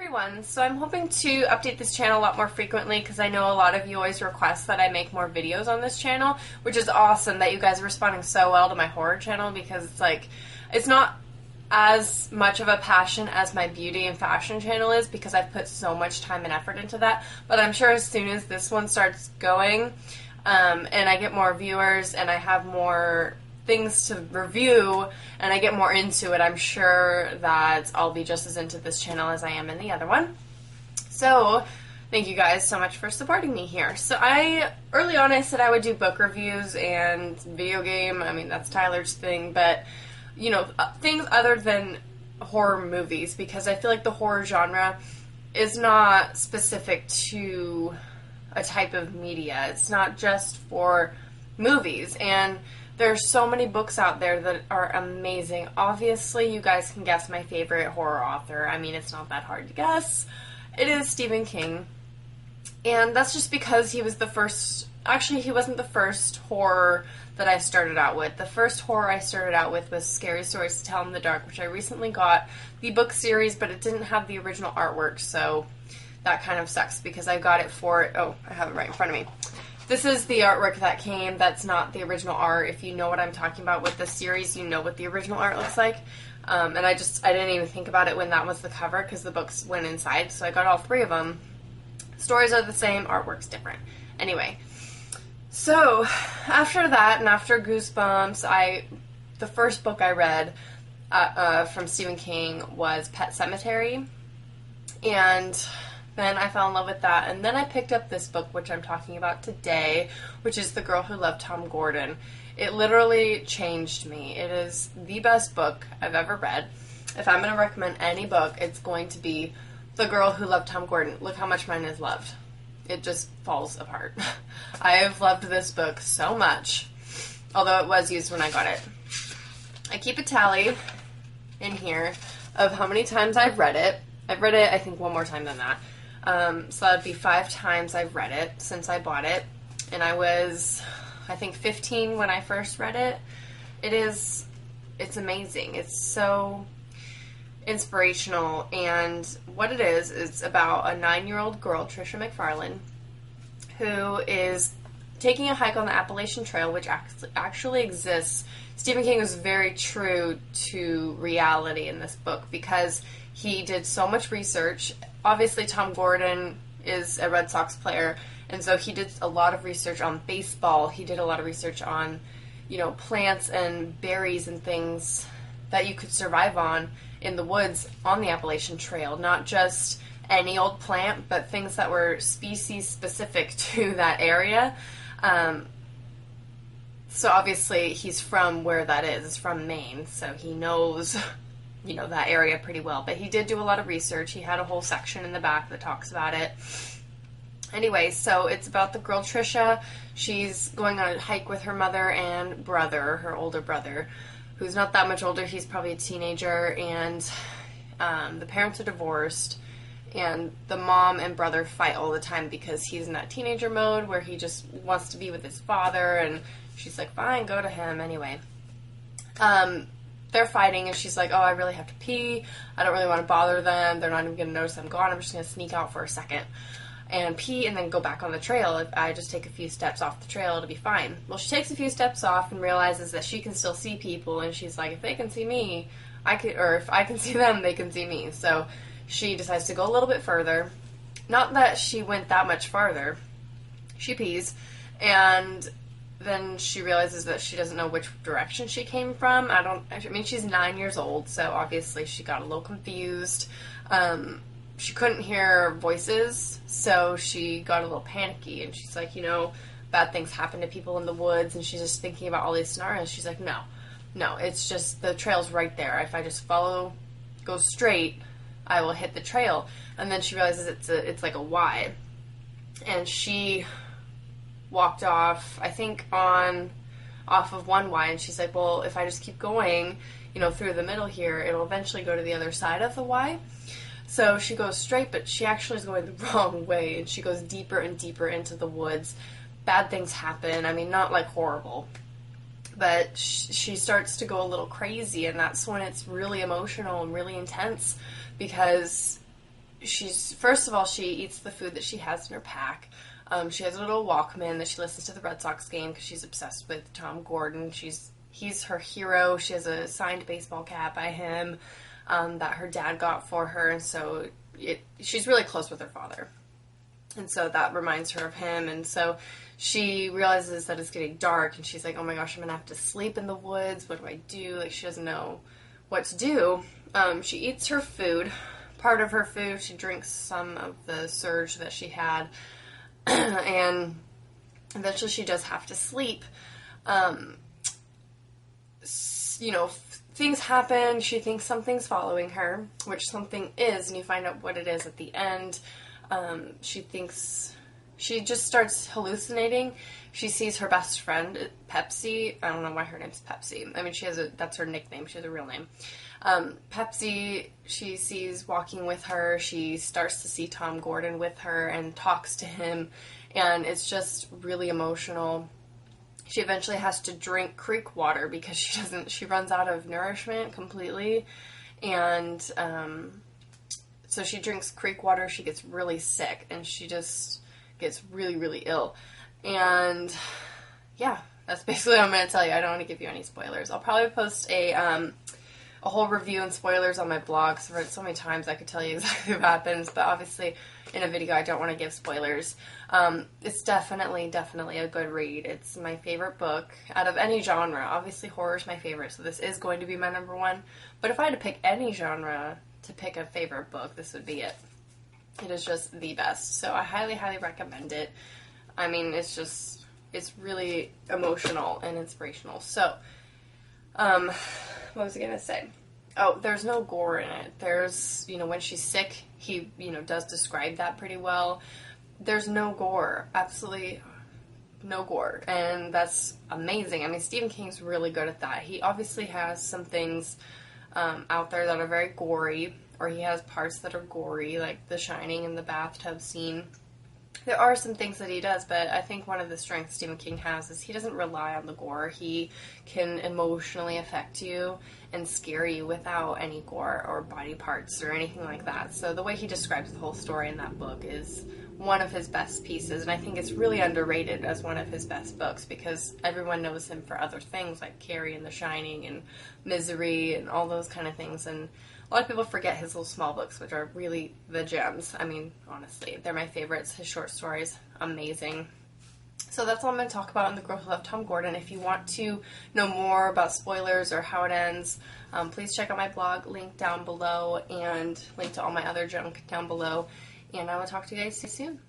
Everyone, so I'm hoping to update this channel a lot more frequently because I know a lot of you always request that I make more videos on this channel, which is awesome that you guys are responding so well to my horror channel because it's not as much of a passion as my beauty and fashion channel is because I've put so much time and effort into that, but I'm sure as soon as this one starts going and I get more viewers and I have more things to review and I get more into it, I'm sure that I'll be just as into this channel as I am in the other one. So thank you guys so much for supporting me here. So early on I said I would do book reviews and video game, I mean that's Tyler's thing, but you know, things other than horror movies because I feel like the horror genre is not specific to a type of media. It's not just for movies, and there's so many books out there that are amazing. Obviously, you guys can guess my favorite horror author. I mean, it's not that hard to guess. It is Stephen King. And that's just because he was the first... Actually, he wasn't the first horror that I started out with. The first horror I started out with was Scary Stories to Tell in the Dark, which I recently got the book series, but it didn't have the original artwork, so that kind of sucks because I got it for... Oh, I have it right in front of me. This is the artwork that came. That's not the original art. If you know what I'm talking about with this series, you know what the original art looks like. And I didn't even think about it when that was the cover because the books went inside. So I got all three of them. Stories are the same, artwork's different. Anyway, so after that and after Goosebumps, the first book I read from Stephen King was Pet Sematary. And then I fell in love with that, and then I picked up this book, which I'm talking about today, which is The Girl Who Loved Tom Gordon. It literally changed me. It is the best book I've ever read. If I'm going to recommend any book, it's going to be The Girl Who Loved Tom Gordon. Look how much mine is loved. It just falls apart. I have loved this book so much, although it was used when I got it. I keep a tally in here of how many times I've read it. I've read it, I think, one more time than that. So that would be 5 times I've read it since I bought it. And I was, I think, 15 when I first read it. It's amazing. It's so inspirational. And what it is, it's about a 9-year-old girl, Trisha McFarlane, who is taking a hike on the Appalachian Trail, which actually exists. Stephen King was very true to reality in this book because he did so much research. Obviously, Tom Gordon is a Red Sox player, and so he did a lot of research on baseball. He did a lot of research on, you know, plants and berries and things that you could survive on in the woods on the Appalachian Trail. Not just any old plant, but things that were species specific to that area. So obviously, he's from where that is. It's from Maine, so he knows, you know, that area pretty well. But he did do a lot of research. He had a whole section in the back that talks about it. Anyway, so it's about the girl Trisha. She's going on a hike with her mother and brother, her older brother, who's not that much older. He's probably a teenager, and the parents are divorced, and the mom and brother fight all the time because he's in that teenager mode where he just wants to be with his father, and she's like, fine, go to him. Anyway, they're fighting, and she's like, oh, I really have to pee. I don't really want to bother them. They're not even going to notice I'm gone. I'm just going to sneak out for a second and pee and then go back on the trail. If I just take a few steps off the trail, it'll be fine. Well, she takes a few steps off and realizes that she can still see people, and she's like, if they can see me, if I can see them, they can see me. So she decides to go a little bit further. Not that she went that much farther. She pees, and then she realizes that she doesn't know which direction she came from. I mean, she's 9 years old, so obviously she got a little confused. She couldn't hear voices, so she got a little panicky, and she's like, you know, bad things happen to people in the woods, and she's just thinking about all these scenarios. She's like, no, it's just the trail's right there. If I just go straight, I will hit the trail. And then she realizes it's like a Y, and she walked off, I think, off of one Y, and she's like, well, if I just keep going, you know, through the middle here, it'll eventually go to the other side of the Y. So she goes straight, but she actually is going the wrong way, and she goes deeper and deeper into the woods. Bad things happen. I mean, not like horrible, but she starts to go a little crazy, and that's when it's really emotional and really intense, because first of all, she eats the food that she has in her pack. She has a little Walkman that she listens to the Red Sox game because she's obsessed with Tom Gordon. He's her hero. She has a signed baseball cap by him that her dad got for her, and so she's really close with her father. And so that reminds her of him, and so she realizes that it's getting dark, and she's like, oh my gosh, I'm going to have to sleep in the woods. What do I do? Like, she doesn't know what to do. She eats her food. Part of her food, she drinks some of the surge that she had, and eventually she does have to sleep. Things happen. She thinks something's following her, which something is, and you find out what it is at the end. She just starts hallucinating. She sees her best friend, Pepsi. I don't know why her name's Pepsi. I mean, that's her nickname. She has a real name. Pepsi, she sees walking with her. She starts to see Tom Gordon with her and talks to him, and it's just really emotional. She eventually has to drink creek water because she runs out of nourishment completely, and so she drinks creek water. She gets really sick, and she just gets really, really ill. And yeah, that's basically what I'm going to tell you. I don't want to give you any spoilers. I'll probably post a whole review and spoilers on my blog, because I've read it so many times I could tell you exactly what happens, but obviously in a video I don't want to give spoilers. It's definitely a good read. It's my favorite book out of any genre. Obviously horror is my favorite, so this is going to be my number one, but if I had to pick any genre to pick a favorite book, this would be it. It is just the best, so I highly, highly recommend it. I mean, it's really emotional and inspirational. So, what was I going to say? Oh, there's no gore in it. There's, when she's sick, he, does describe that pretty well. There's no gore. Absolutely no gore. And that's amazing. I mean, Stephen King's really good at that. He obviously has some things out there that are very gory, or he has parts that are gory, like the Shining and the bathtub scene. There are some things that he does, but I think one of the strengths Stephen King has is he doesn't rely on the gore. He can emotionally affect you and scare you without any gore or body parts or anything like that. So the way he describes the whole story in that book is one of his best pieces, and I think it's really underrated as one of his best books because everyone knows him for other things like Carrie and The Shining and Misery and all those kind of things, and a lot of people forget his little small books, which are really the gems. I mean, honestly, they're my favorites. His short stories, amazing. So that's all I'm going to talk about in The Girl Who Loved Tom Gordon. If you want to know more about spoilers or how it ends, please check out my blog, link down below, and link to all my other junk down below. And I will talk to you guys soon.